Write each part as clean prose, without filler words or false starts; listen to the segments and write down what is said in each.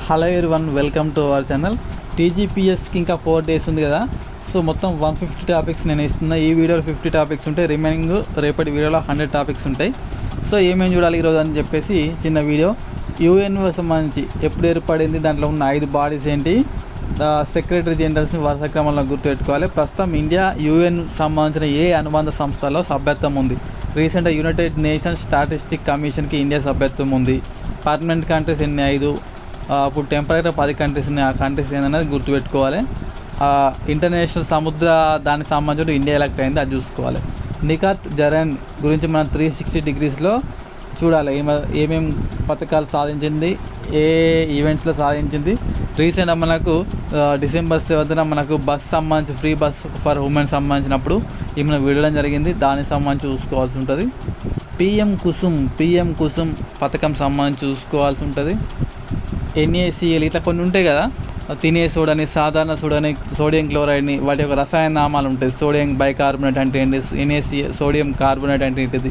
Hello everyone, welcome to our channel. టీజీపీఎస్కి ఇంకా 4 days ఉంది కదా. సో మొత్తం 150 టాపిక్స్ నేను ఇస్తున్నా. ఈ వీడియోలో 50 టాపిక్స్ ఉంటాయి, రిమైనింగ్ రేపటి వీడియోలో 100 టాపిక్స్ ఉంటాయి. సో ఏమేమి చూడాలి ఈరోజు అని చెప్పేసి చిన్న వీడియో. యుఎన్ సంబంధించి ఎప్పుడు ఏర్పడింది, దాంట్లో ఉన్న 5 బాడీస్ ఏంటి, సెక్రటరీ జనరల్స్ని వరుస క్రమంలో గుర్తుపెట్టుకోవాలి. ప్రస్తుతం ఇండియా యుఎన్ సంబంధించిన ఏ అనుబంధ సంస్థల్లో సభ్యత్వం ఉంది. రీసెంట్గా యునైటెడ్ నేషన్స్ స్టాటిస్టిక్ కమిషన్కి ఇండియా సభ్యత్వం ఉంది. పర్మనెంట్ కంట్రీస్ ఎన్ని 5, ఇప్పుడు టెంపరీగా 10 కంట్రీస్ ఉన్నాయి. ఆ కంట్రీస్ ఏంటనేది గుర్తుపెట్టుకోవాలి. ఇంటర్నేషనల్ సముద్ర దానికి సంబంధించి ఇండియా ఎలక్ట్ అయింది, అది చూసుకోవాలి. నిఖత్ జరీన్ గురించి మనం 360 degreesలో చూడాలి. ఏమేమి పథకాలు సాధించింది, ఏ ఈవెంట్స్లో సాధించింది. రీసెంట్గా మనకు December 7th మనకు బస్ సంబంధించి ఫ్రీ బస్ ఫర్ ఉమెన్ సంబంధించినప్పుడు ఈమెను విడడం జరిగింది. దానికి సంబంధించి చూసుకోవాల్సి ఉంటుంది. పిఎం కుసుమ్ పథకం సంబంధించి చూసుకోవాల్సి ఉంటుంది. NaCl ఇట్లా కొన్ని ఉంటాయి కదా, తినే సోడాని, సాధారణ సోడాని, సోడియం క్లోరైడ్ని, వాటి యొక్క రసాయన నామాలు ఉంటాయి. సోడియం బైకార్బోనేట్ అంటే ఏంటి, NaCl సోడియం కార్బోనేట్ అంటే ఏంటిది,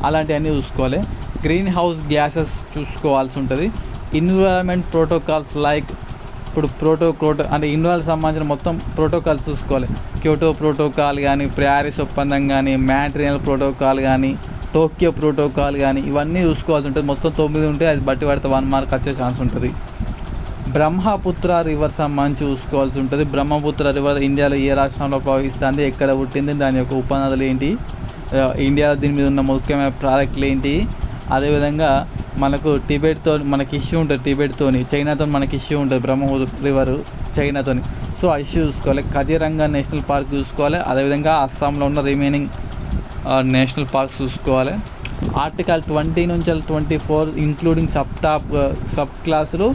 అలాంటివన్నీ చూసుకోవాలి. గ్రీన్ హౌస్ గ్యాసెస్ చూసుకోవాల్సి ఉంటుంది. ఎన్విరాన్మెంట్ ప్రోటోకాల్స్ లైక్ ఇప్పుడు ప్రోటో అంటే ఇన్వాల్వ్ సంబంధించిన మొత్తం ప్రోటోకాల్స్ చూసుకోవాలి. క్యోటో ప్రోటోకాల్ కానీ, ప్యారిస్ ఒప్పందం కానీ, మాంట్రియల్ ప్రోటోకాల్ కానీ, టోక్యో ప్రోటోకాల్ కానీ, ఇవన్నీ చూసుకోవాల్సి ఉంటుంది. మొత్తం 9 ఉంటే అది బట్టి పడితే 1 మార్క్ వచ్చే ఛాన్స్ ఉంటుంది. బ్రహ్మపుత్ర రివర్ సంబంధించి చూసుకోవాల్సి ఉంటుంది. బ్రహ్మపుత్ర రివర్ ఇండియాలో ఏ రాష్ట్రంలో ప్రవహిస్తుంది, ఎక్కడ పుట్టింది, దాని యొక్క ఉపనదులు ఏంటి, ఇండియా దీని మీద ఉన్న ముఖ్యమైన ప్రాజెక్టులు ఏంటి. అదేవిధంగా మనకు టిబెట్తో మనకి ఇష్యూ ఉంటుంది, చైనాతో మనకి ఇష్యూ ఉంటుంది, బ్రహ్మపుత్ర రివర్ చైనాతోని. సో ఆ ఇష్యూ చూసుకోవాలి. కజిరంగా నేషనల్ పార్క్ చూసుకోవాలి. అదేవిధంగా అస్సాంలో ఉన్న రిమైనింగ్ నేషనల్ పార్క్స్ చూసుకోవాలి. ఆర్టికల్ 20 నుంచి 24 ఇంక్లూడింగ్ సబ్ క్లాసులు,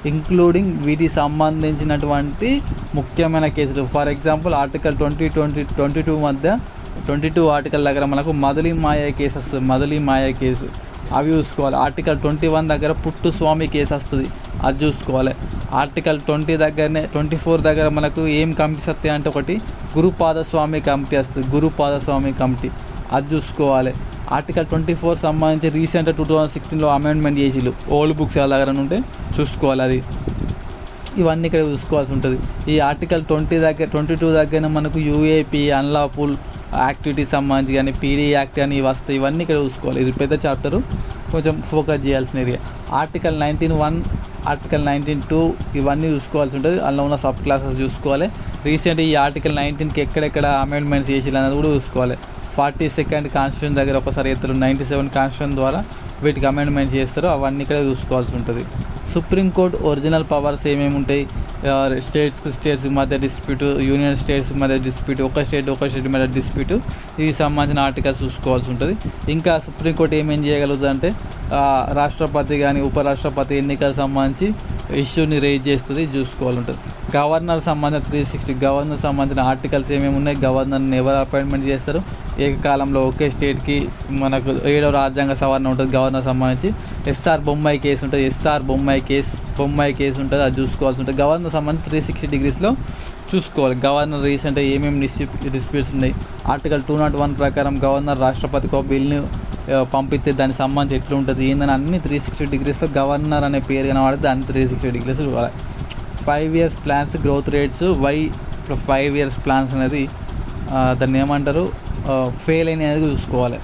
ఇంక్లూడింగ్ వీటికి సంబంధించినటువంటి ముఖ్యమైన కేసులు. ఫర్ ఎగ్జాంపుల్ ఆర్టికల్ 22 మధ్య 22 ఆర్టికల్ దగ్గర మనకు మదిలి మాయ కేసు వస్తుంది, మదిలి మాయ కేసు, అవి చూసుకోవాలి. ఆర్టికల్ 21 దగ్గర పుట్టు స్వామి కేసు వస్తుంది, అది చూసుకోవాలి. ఆర్టికల్ 20 దగ్గరనే 24 దగ్గర మనకు ఏం కమిటీ వస్తాయి అంటే ఒకటి గురుపాదస్వామి కమిటీ వస్తుంది, గురుపాదస్వామి కమిటీ, అది చూసుకోవాలి. ఆర్టికల్ 24 సంబంధించి రీసెంట్గా 2016లో అమెండ్మెంట్ చేసిళ్ళు, ఓల్డ్ బుక్స్ ఎలా దగ్గర ఉంటే చూసుకోవాలి. అది ఇవన్నీ ఇక్కడ చూసుకోవాల్సి ఉంటుంది. ఈ ఆర్టికల్ 22 దగ్గర మనకు UAP అన్లాఫుల్ యాక్టివిటీస్ సంబంధించి కానీ, PD యాక్ట్ కానీ వస్తాయి. ఇవన్నీ ఇక్కడ చూసుకోవాలి. ఇది పెద్ద చాప్టరు, కొంచెం ఫోకస్ చేయాల్సిన ఏరియా. ఆర్టికల్ 19(1), ఆర్టికల్ 19(2) ఇవన్నీ చూసుకోవాల్సి ఉంటుంది. అందులో ఉన్న సబ్ క్లాసెస్ చూసుకోవాలి. రీసెంట్ ఈ ఆర్టికల్ 19కి ఎక్కడెక్కడ అమెండ్మెంట్స్ చేసిల్లు అనేది కూడా చూసుకోవాలి. 42nd కాన్స్టిట్యూషన్ దగ్గర ఒకసారి ఎత్తారు, 97 కాన్స్టిట్యూషన్ ద్వారా వీటికి అమెండ్మెంట్స్ చేస్తారు, అవన్నీ ఇక్కడ చూసుకోవాల్సి ఉంటుంది. సుప్రీంకోర్టు ఒరిజినల్ పవర్స్ ఏమేమి ఉంటాయి, స్టేట్స్కి మధ్య డిస్ప్యూట్, యూనియన్ స్టేట్స్ మధ్య డిస్ప్యూట్, ఒక స్టేట్ మధ్య డిస్ప్యూట్, ఇది సంబంధించిన ఆర్టికల్స్ చూసుకోవాల్సి ఉంటుంది. ఇంకా సుప్రీంకోర్టు ఏమేం చేయగలుగుతుంది అంటే రాష్ట్రపతి కానీ ఉపరాష్ట్రపతి ఎన్నికలకు సంబంధించి ఇష్యూని రేజ్ చేస్తుంది, చూసుకోవాలి ఉంటుంది. గవర్నర్ సంబంధించిన 360 గవర్నర్ సంబంధించిన ఆర్టికల్స్ ఏమేమి ఉన్నాయి, గవర్నర్ని ఎవరు అపాయింట్మెంట్ చేస్తారు, ఏకకాలంలో ఒకే స్టేట్కి మనకు 7వ రాజ్యాంగ సవరణ ఉంటుంది గవర్నర్ సంబంధించి. SR బొమ్మాయి కేసు ఉంటుంది, బొమ్మాయి కేసు ఉంటుంది, అది చూసుకోవాల్సి ఉంటుంది. గవర్నర్ సంబంధించి 360 degreesలో చూసుకోవాలి. గవర్నర్ రీసెంట్గా ఏమేమి డిస్ప్యూట్స్ ఉన్నాయి. ఆర్టికల్ 201 ప్రకారం గవర్నర్ రాష్ట్రపతికి ఒక బిల్ని పంపిస్తే దానికి సంబంధించి ఎట్లా ఉంటుంది ఏందని అన్ని 360 degreesలో గవర్నర్ అనే పేరు కనబడితే దాన్ని 360 degrees చూడాలి. 5 years ప్లాన్స్, గ్రోత్ రేట్స్, ఇప్పుడు 5 years ప్లాన్స్ అనేది దాన్ని ఏమంటారు, ఫెయిల్ అయిన అనేది చూసుకోవాలి.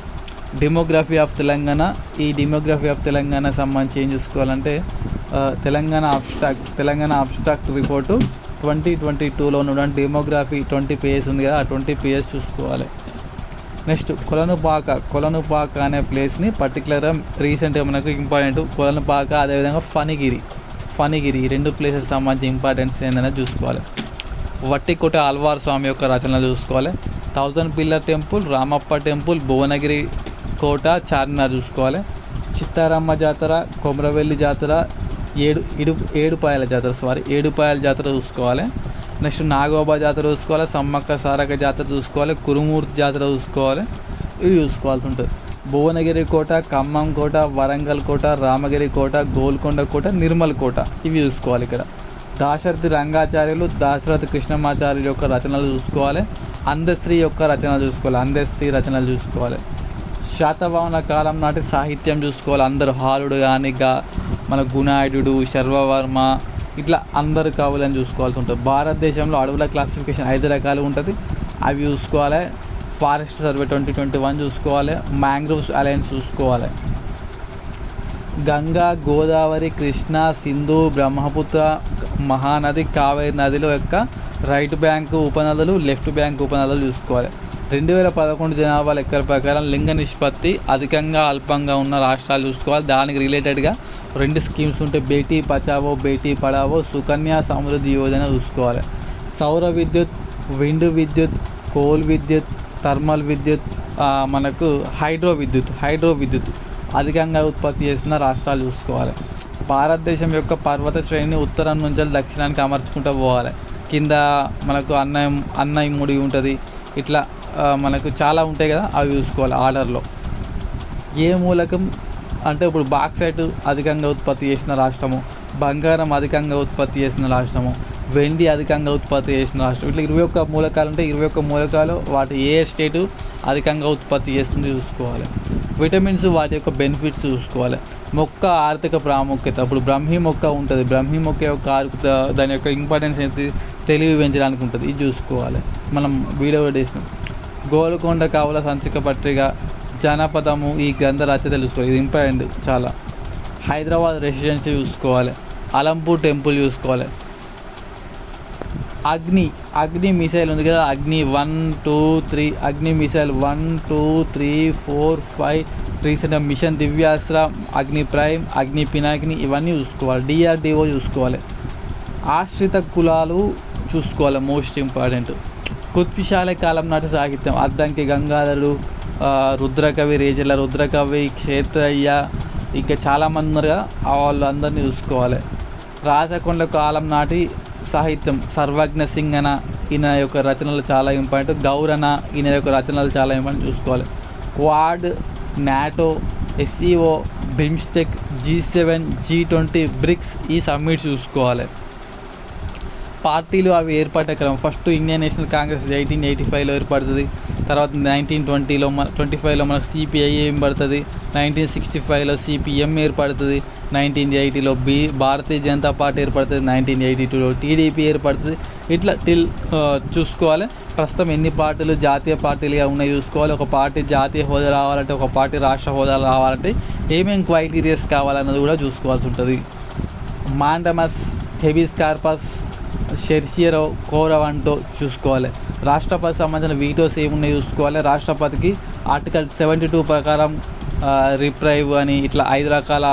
డెమోగ్రఫీ ఆఫ్ తెలంగాణ, ఈ డెమోగ్రఫీ ఆఫ్ తెలంగాణ సంబంధించి ఏం చూసుకోవాలంటే తెలంగాణ అబ్స్ట్రాక్ట్ రిపోర్టు 2022లో ఉన్నటువంటి డెమోగ్రఫీ 20 pages ఉంది కదా, ఆ 20 pages చూసుకోవాలి. నెక్స్ట్ కొలనుపాక అనే ప్లేస్ని పర్టికులర్గా రీసెంట్గా మనకు ఇంపార్టెంట్, కొలనుపాక అదేవిధంగా ఫణిగిరి ఈ 2 ప్లేసెస్ సంబంధించి ఇంపార్టెన్స్ ఏంటనేది చూసుకోవాలి. వట్టికోట ఆళ్వార్ స్వామి యొక్క రచనలు చూసుకోవాలి. 1000 pillar temple, Ramappa temple, Bhuvanagiri కోట, చార్మినార్ చూసుకోవాలి. చిత్తారమ్మ జాతర, కొమరవెల్లి జాతర, ఏడుపాయల జాతర చూసుకోవాలి. నెక్స్ట్ నాగోబా జాతర చూసుకోవాలి, సమ్మక్క సారక్క జాతర చూసుకోవాలి, కురుమూర్తి జాతర చూసుకోవాలి, ఇవి చూసుకోవాల్సి ఉంటుంది. భువనగిరి కోట, ఖమ్మం కోట, వరంగల్ కోట, రామగిరి కోట, గోల్కొండ కోట, నిర్మల్ కోట, ఇవి చూసుకోవాలి. ఇక్కడ దాశరథి రంగాచార్యులు, దాశరథి కృష్ణమాచార్యుల యొక్క రచనలు చూసుకోవాలి. అందశ్రీ యొక్క రచనలు చూసుకోవాలి. శాతవాహన కాలం నాటి సాహిత్యం చూసుకోవాలి. అందరూ హాలుడు కానీ మన గుణాఢ్యుడు, శర్వవర్మ, ఇట్లా అందరు కావాలని చూసుకోవాల్సి ఉంటుంది. భారతదేశంలో అడవుల క్లాసిఫికేషన్ 5 రకాలు ఉంటుంది, అవి చూసుకోవాలి. ఫారెస్ట్ సర్వే 2021 చూసుకోవాలి. మ్యాంగ్రోవ్స్ అలయన్స్ చూసుకోవాలి. గంగా, గోదావరి, కృష్ణ, సింధు, బ్రహ్మపుత్ర, మహానది, కావేరి నదిలో యొక్క రైట్ బ్యాంకు ఉపనదులు, లెఫ్ట్ బ్యాంక్ ఉపనదులు చూసుకోవాలి. 2011 జనాభా లెక్కల ప్రకారం లింగ నిష్పత్తి అధికంగా అల్పంగా ఉన్న రాష్ట్రాలు చూసుకోవాలి. దానికి రిలేటెడ్గా 2 స్కీమ్స్ ఉంటాయి, బేటీ బచావో బేటీ పడావో, సుకన్య సమృద్ధి యోజన చూసుకోవాలి. సౌర విద్యుత్, విండ్ విద్యుత్, కోల్ విద్యుత్, థర్మల్ విద్యుత్, మనకు హైడ్రో విద్యుత్ అధికంగా ఉత్పత్తి చేస్తున్న రాష్ట్రాలు చూసుకోవాలి. భారతదేశం యొక్క పర్వత శ్రేణిని ఉత్తరం నుంచి దక్షిణానికి అమర్చుకుంటూ పోవాలి. కింద మనకు అన్నయముడి ఉంటుంది, ఇట్లా మనకు చాలా ఉంటాయి కదా, అవి చూసుకోవాలి ఆర్డర్లో. ఏ మూలకం అంటే ఇప్పుడు బాక్సైట్ అధికంగా ఉత్పత్తి చేసిన రాష్ట్రము, బంగారం అధికంగా ఉత్పత్తి చేసిన రాష్ట్రము, వెండి అధికంగా ఉత్పత్తి చేసిన రాష్ట్రం, ఇట్లా 21 మూలకాలు ఉంటే 21 మూలకాలు వాటి ఏ స్టేటు అధికంగా ఉత్పత్తి చేస్తుంది చూసుకోవాలి. విటమిన్స్ వాటి యొక్క బెనిఫిట్స్ చూసుకోవాలి. మొక్క ఆర్థిక ప్రాముఖ్యత, ఇప్పుడు బ్రహ్మీ మొక్క ఉంటుంది, బ్రహ్మీ మొక్క యొక్క దాని యొక్క ఇంపార్టెన్స్ ఏంటి, తెలివి పెంచడానికి ఉంటుంది, ఇది చూసుకోవాలి. మనం వీడియో చేసినాం. గోల్కొండ కావుల సంచిక పత్రిక, జనపదము, ఈ గ్రంథ రచయితలు చూసుకోవాలి, ఇది ఇంపార్టెంట్ చాలా. హైదరాబాద్ రెసిడెన్సీ చూసుకోవాలి. అలంపూర్ టెంపుల్ చూసుకోవాలి. అగ్ని మిసైల్ ఉంది కదా, అగ్ని 1, 2, 3, అగ్ని మిసైల్ 1, 2, 3, 4, 5, రీసెంట్గా మిషన్ దివ్యాస్త్ర, అగ్ని ప్రైమ్, అగ్ని పినాకిని, ఇవన్నీ చూసుకోవాలి. DRDO చూసుకోవాలి. ఆశ్రిత కులాలు చూసుకోవాలి, మోస్ట్ ఇంపార్టెంట్. కుత్పిశాల కాలం నాటి సాహిత్యం, అద్దంకి గంగాధరుడు, రుద్రకవి, రేజల రుద్రకవి, క్షేత్రయ్య, ఇంకా చాలామంది ఉన్నారు కదా, వాళ్ళందరినీ చూసుకోవాలి. రాజకొండ కాలం నాటి సాహిత్యం, సర్వజ్ఞ సింగన, ఈయన యొక్క రచనలు చాలా ఇంపార్టెంట్. గౌరన, ఈయన యొక్క రచనలు చాలా ఇంపార్టెంట్ చూసుకోవాలి. Quad, NATO, SCO, BIMSTEC, G7, G20, BRICS, ఈ సమ్మిట్స్ చూసుకోవాలి. పార్టీలు అవి ఏర్పడే క్రమం, ఫస్ట్ ఇండియన్ నేషనల్ కాంగ్రెస్ 1885లో ఏర్పడుతుంది. తర్వాత 1925లో మనకు CPIM పడుతుంది. 1965లో CPM ఏర్పడుతుంది. 1980లో భారతీయ జనతా పార్టీ ఏర్పడుతుంది. 1982లో TDP ఏర్పడుతుంది. ఇట్లా చూసుకోవాలి. ప్రస్తుతం ఎన్ని పార్టీలు జాతీయ పార్టీలుగా ఉన్నాయి చూసుకోవాలి. ఒక పార్టీ జాతీయ హోదా రావాలంటే, ఒక పార్టీ రాష్ట్ర హోదా రావాలంటే ఏమేమి క్రైటీరియాస్ కావాలన్నది కూడా చూసుకోవాల్సి ఉంటుంది. మాండమస్, హెబిస్ కార్పస్, షెర్షియరో, కోరవంటో చూసుకోవాలి. రాష్ట్రపతి సంబంధించిన వీటోస్ ఏమున్నాయి చూసుకోవాలి. రాష్ట్రపతికి ఆర్టికల్ 72 ప్రకారం రిప్రైవ్ అని ఇట్లా 5 రకాల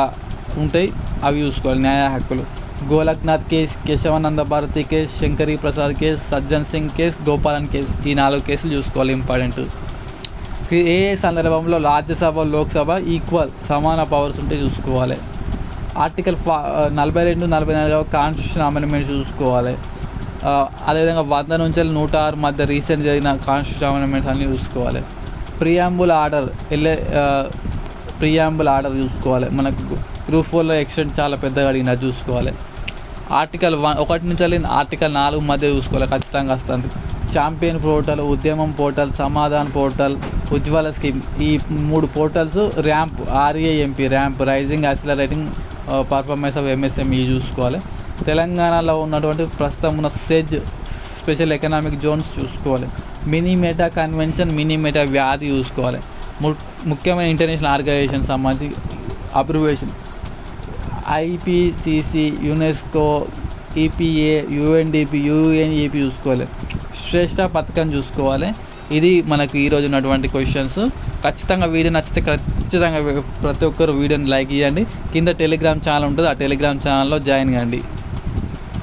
ఉంటాయి, అవి చూసుకోవాలి. న్యాయ హక్కులు, Golaknath case, Kesavananda Bharati case, Shankari Prasad case, Sajjan Singh case, Gopalan case, ఈ 4 కేసులు చూసుకోవాలి, ఇంపార్టెంట్. ఏ సందర్భంలో రాజ్యసభ, లోక్సభ ఈక్వల్ సమాన పవర్స్ ఉంటే చూసుకోవాలి. ఆర్టికల్ 42, 44 కాన్స్టిట్యూషన్ అమెండ్మెంట్స్ చూసుకోవాలి. అదేవిధంగా 100 నుంచి 106 మధ్య రీసెంట్ జరిగిన కాన్స్టిట్యూషన్ అమెండ్మెంట్స్ అన్నీ చూసుకోవాలి. ప్రియాంబుల్ ఆర్డర్ చూసుకోవాలి. మనకు గ్రూప్ 4లో ఎక్స్టెంట్ చాలా పెద్దగా అడిగిన చూసుకోవాలి. ఆర్టికల్ 1 నుంచి ఆర్టికల్ 4 మధ్య చూసుకోవాలి, ఖచ్చితంగా వస్తుంది. ఛాంపియన్ పోర్టల్, ఉద్యమం portal, Samadhan portal, Ujjwala scheme, ఈ 3 portals. Ramp, RAMP, ramp rising accelerating performance of MSME చూసుకోవాలి. తెలంగాణలో ఉన్నటువంటి ప్రస్తుతం ఉన్న సెజ్ స్పెషల్ ఎకనామిక్ జోన్స్ చూసుకోవాలి. మినీ-మెటా కన్వెన్షన్, మినీ-మెటా వ్యాధి చూసుకోవాలి. ముఖ్యమైన ఇంటర్నేషనల్ ఆర్గనైజేషన్ సంబంధించి abbreviation, IPCC, UNESCO, EPA, UNDP, UNEP చూసుకోవాలి. శ్రేష్ఠ పథకం చూసుకోవాలి. ఇది మనకు ఈరోజు ఉన్నటువంటి క్వశ్చన్స్. ఖచ్చితంగా వీడియో నచ్చితే ఖచ్చితంగా ప్రతి ఒక్కరు వీడియోని లైక్ చేయండి. కింద టెలిగ్రామ్ ఛానల్ ఉంటుంది, ఆ టెలిగ్రామ్ ఛానల్లో జాయిన్ కండి.